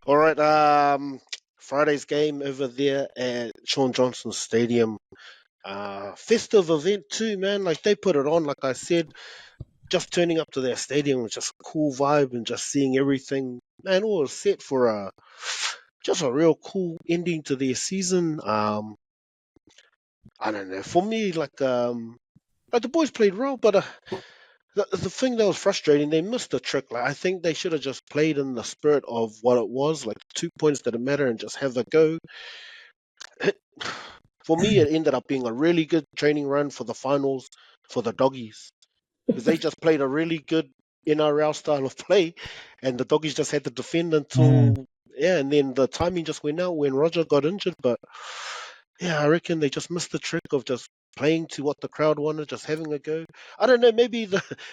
All right. Friday's game over there at Shaun Johnson Stadium. Festive event too, man. Like they put it on. Like I said, just turning up to their stadium was just a cool vibe, and just seeing everything, man, all was set for just a real cool ending to their season. I don't know. For me, like the boys played well, but the thing that was frustrating, they missed a trick. Like I think they should have just played in the spirit of what it was, like 2 points didn't matter, and just have a go. For me, it ended up being a really good training run for the finals for the doggies, because they just played a really good NRL style of play, and the doggies just had to defend Mm. until yeah, and then the timing just went out when Roger got injured. But yeah, I reckon they just missed the trick of just playing to what the crowd wanted, just having a go. I don't know. Maybe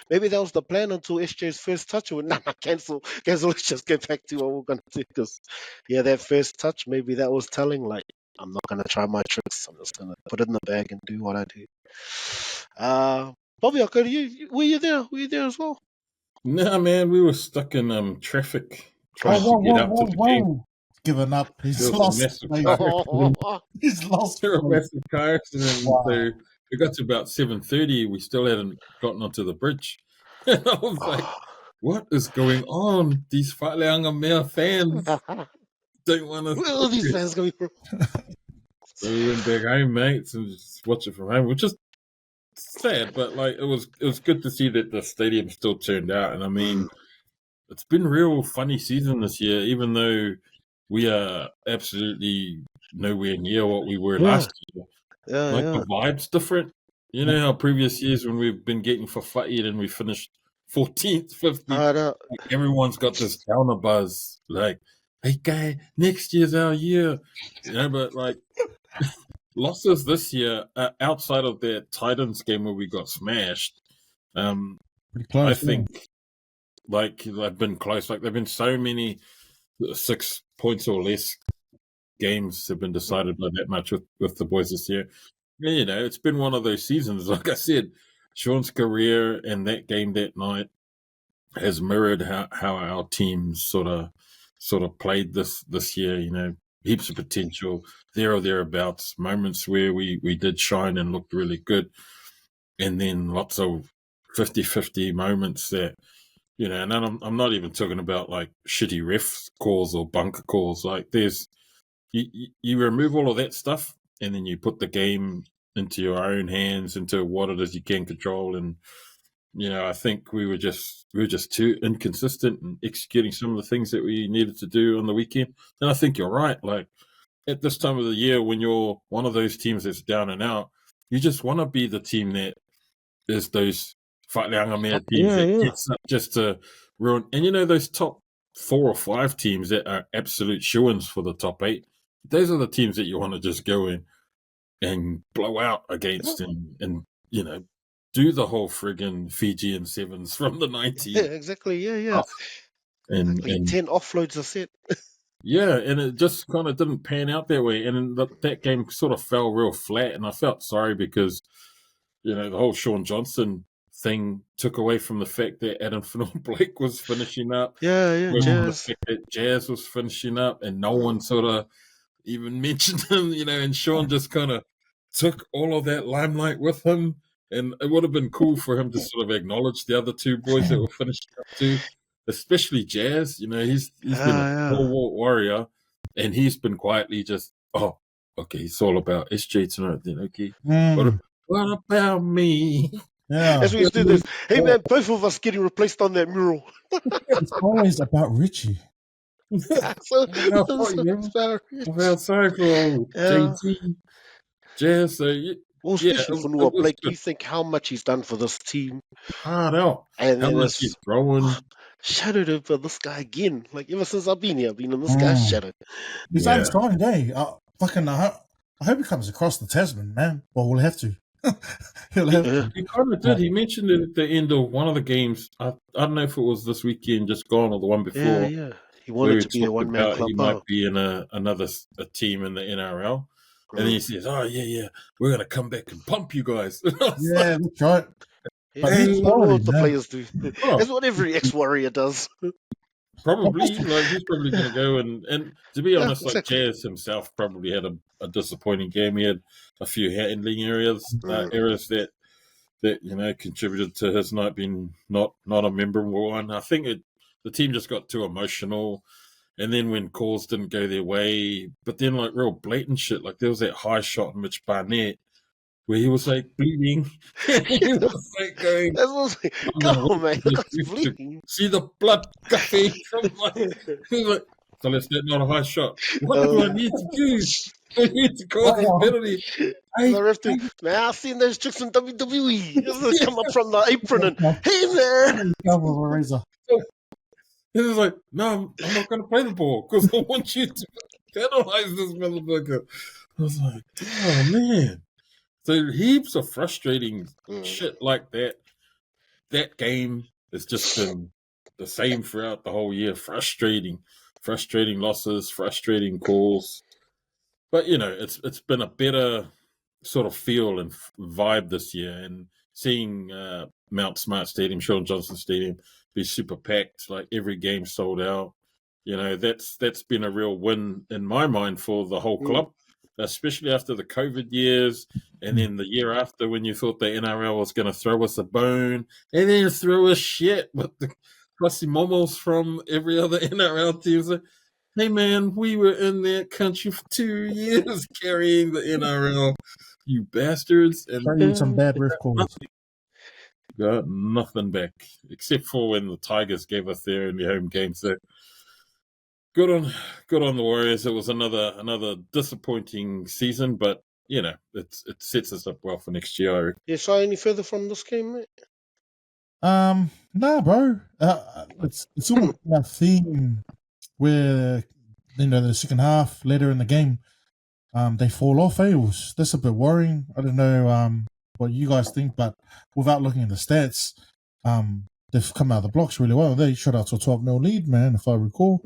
maybe that was the plan until SJ's first touch. Nah, cancel. Let's just get back to what we're gonna do. Because yeah, that first touch, maybe that was telling. Like, I'm not gonna try my tricks. I'm just gonna put it in the bag and do what I do. Bobby, I'll go to you. Were you there? Were you there as well? Nah, man, we were stuck in traffic Oh, trying to get out to the game. whoa. Given up. He's There was a lost. massive Mate. car accident. He's lost. There was a massive car accident. Wow. So we got to about 7:30. We still hadn't gotten onto the bridge. And I was like, what is going on? These Whaleanga Mea fans don't want to. Where are these fans coming from? So we went back home, mates, and just watch it from home, which is sad, but like it was good to see that the stadium still turned out. And I mean, it's been a real funny season this year, even though we are absolutely nowhere near what we were last year. Like the vibe's different. You know how previous years when we've been getting for fight and we finished 14th, 15th, like everyone's got this counter buzz. Like, hey guy, next year's our year. You know, but like losses this year, outside of that Titans game where we got smashed, Pretty close, I think like they've been close. Like there've been so many 6 points or less games have been decided by that much with the boys this year. You know, it's been one of those seasons. Like I said, Shaun's career and that game that night has mirrored how our teams sort of played this year. You know, heaps of potential there or thereabouts. Moments where we did shine and looked really good, and then lots of 50-50 moments that, you know. And then I'm not even talking about like shitty ref calls or bunker calls. Like there's you remove all of that stuff, and then you put the game into your own hands, into what it is you can control. And you know, I think we were just too inconsistent in executing some of the things that we needed to do on the weekend. And I think you're right. Like at this time of the year, when you're one of those teams that's down and out, you just want to be the team that is those Whaleanga Mea teams that gets up just to ruin. And you know, those top 4 or 5 teams that are absolute shoo-ins for the top 8, those are the teams that you want to just go in and blow out against and you know, do the whole friggin' Fijian sevens from the 90s. Yeah, exactly. Yeah. And 10 offloads are set. Yeah, and it just kind of didn't pan out that way. And that game sort of fell real flat. And I felt sorry because, you know, the whole Shaun Johnson thing took away from the fact that Addin Fonua-Blake was finishing up. Yeah, Jazz. The fact that Jazz was finishing up and no one sort of even mentioned him, you know, and Shaun just kind of took all of that limelight with him. And it would have been cool for him to sort of acknowledge the other 2 boys that were finishing up too, especially Jazz. You know, he's been a stalwart warrior, and he's been quietly just, oh, okay, it's all about SJ tonight then, okay. What about me? Yeah. As we used to do this. Hey man, both of us getting replaced on that mural. It's always about Richie. I felt sorry for JT, Jazz. So well, especially for Noah Blake, you think how much he's done for this team. Hard out. And how much he's throwing. Shadowed over this guy again. Like ever since I've been here, I've been in this guy's shadow. He's unsigned, eh? I hope he comes across the Tasman, man. Well, we'll have to. He'll have to. He kind of did. He mentioned it at the end of one of the games. I don't know if it was this weekend just gone or the one before. Yeah. He wanted to be a one-man club. He might be in a team in the NRL. And then he says, oh, yeah, we're going to come back and pump you guys. Yeah, that's right. But that's what all the players do. That's what every ex-warrior does. Probably, like he's probably going to go and to be Yeah, honest, like exactly. Jazz himself probably had a disappointing game. He had a few handling errors that contributed to his night being not a memorable one. I think the team just got too emotional, and then when calls didn't go their way, but then like real blatant shit, like there was that high shot in Mitch Barnett where he was like bleeding, and he was like going, That was like, "I'm come gonna on, man, wait for look the how he's ref to bleeding. see the blood gushing from my." He was like, "So that's not a high shot. What do I Um, need to do? I need to call this penalty." I, the ref I, too, man, I've seen those chicks in WWE. Just come up from the apron and, hey there. Razor. he was like, "No, I'm not going to play the ball because I want you to penalize this motherfucker." I was like, "Oh man." So heaps of frustrating shit like that. That game has just been the same throughout the whole year. Frustrating losses, frustrating calls. But it's been a better sort of feel and vibe this year, and seeing Mount Smart Stadium, Shaun Johnson Stadium, be super packed, like every game sold out. That's been a real win in my mind for the whole club, especially after the COVID years, and then the year after when you thought the NRL was going to throw us a bone, and then throw us shit with the Crossy Momos from every other NRL team. So, hey man, we were in that country for 2 years carrying the NRL, you bastards, and Show you some bad ref calls. got nothing back except for when the Tigers gave us their only home game. So good on the Warriors. It was another disappointing season, but it sets us up well for next year, I reckon. You saw any further from this game, mate? Nah, bro. It's almost a theme where the second half later in the game, they fall off. That's a bit worrying. I don't know what you guys think, but without looking at the stats, they've come out of the blocks really well. They shot out to a 12-0 lead, man, if I recall.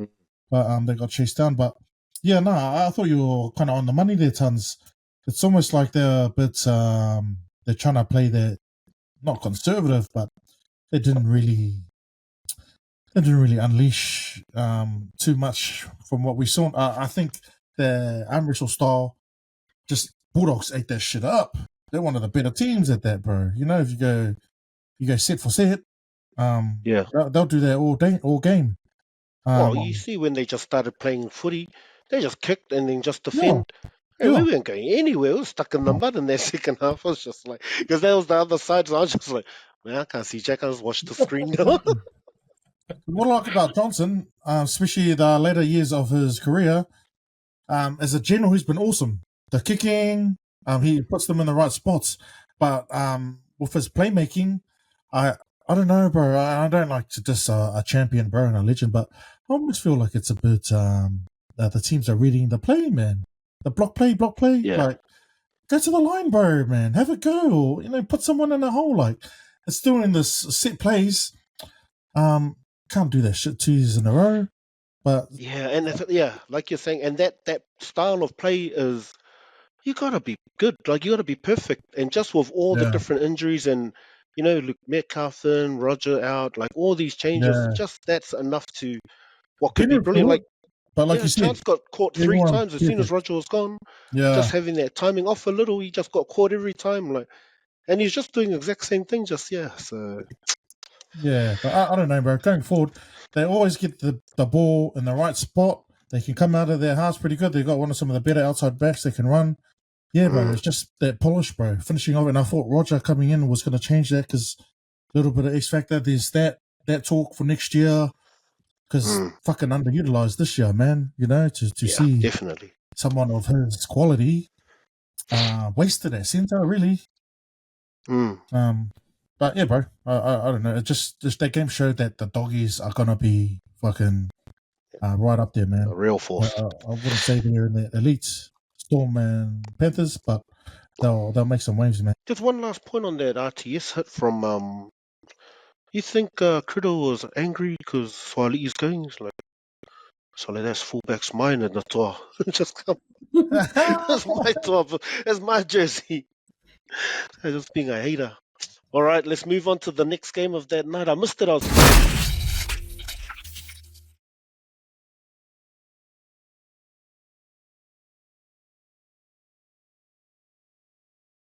But they got chased down. But yeah, no, I thought you were kind of on the money there, Tons. It's almost like they're a bit they're trying to play their not conservative, but they didn't really unleash too much from what we saw. I think the arm wrestle style, just Bulldogs ate that shit up. They're one of the better teams at that, bro. If you go set for set, Yeah. they'll do that all game. Well, you see when they just started playing footy, they just kicked and then just Yeah, defend. Hey, we weren't going anywhere. We were stuck in the mud in that second half. I was just like, because that was the other side. So I was just like, man, I can't see Jack. I just watched the screen now. What I like about Johnson, especially the later years of his career, as a general, he's been awesome. The kicking, he puts them in the right spots. But with his playmaking, I don't know, bro. I don't like to diss a champion, bro, and a legend, but I almost feel like it's a bit the teams are reading the play, man. The block play. Yeah. Like, go to the line, bro, man. Have a go. Or, put someone in the hole. Like, it's still in this set plays. Can't do that shit 2 years in a row. But Yeah, and like you're saying, and that style of play is, you gotta be good, like you gotta be perfect, and just with all the different injuries and Luke Metcalf in, Roger out, like all these changes, just that's enough to what could be brilliant. Like but like you said, Chance got caught 3 times as soon as Roger was gone. Just having that timing off a little, he just got caught every time, like, and he's just doing the exact same thing. So yeah, but I don't know, bro. Going forward, they always get the ball in the right spot. They can come out of their halves pretty good. They've got some of the better outside backs they can run. Yeah, bro, it's just that polish, bro. Finishing off, and I thought Roger coming in was going to change that because a little bit of X factor. There's that talk for next year because fucking underutilized this year, man. To see definitely someone of his quality wasted at center, really. But yeah, bro, I don't know. It just that game showed that the doggies are gonna be fucking right up there, man. a real force. I wouldn't say they're in the elites, Storm and Panthers, but they'll make some waves, man. Just one last point on that RTS hit from you think Criddle was angry because Swali's going? He's like, Swali, that's fullback's mine in the tour. Just come. That's my tour. That's my jersey. Just being a hater. All right, let's move on to the next game of that night. I missed it.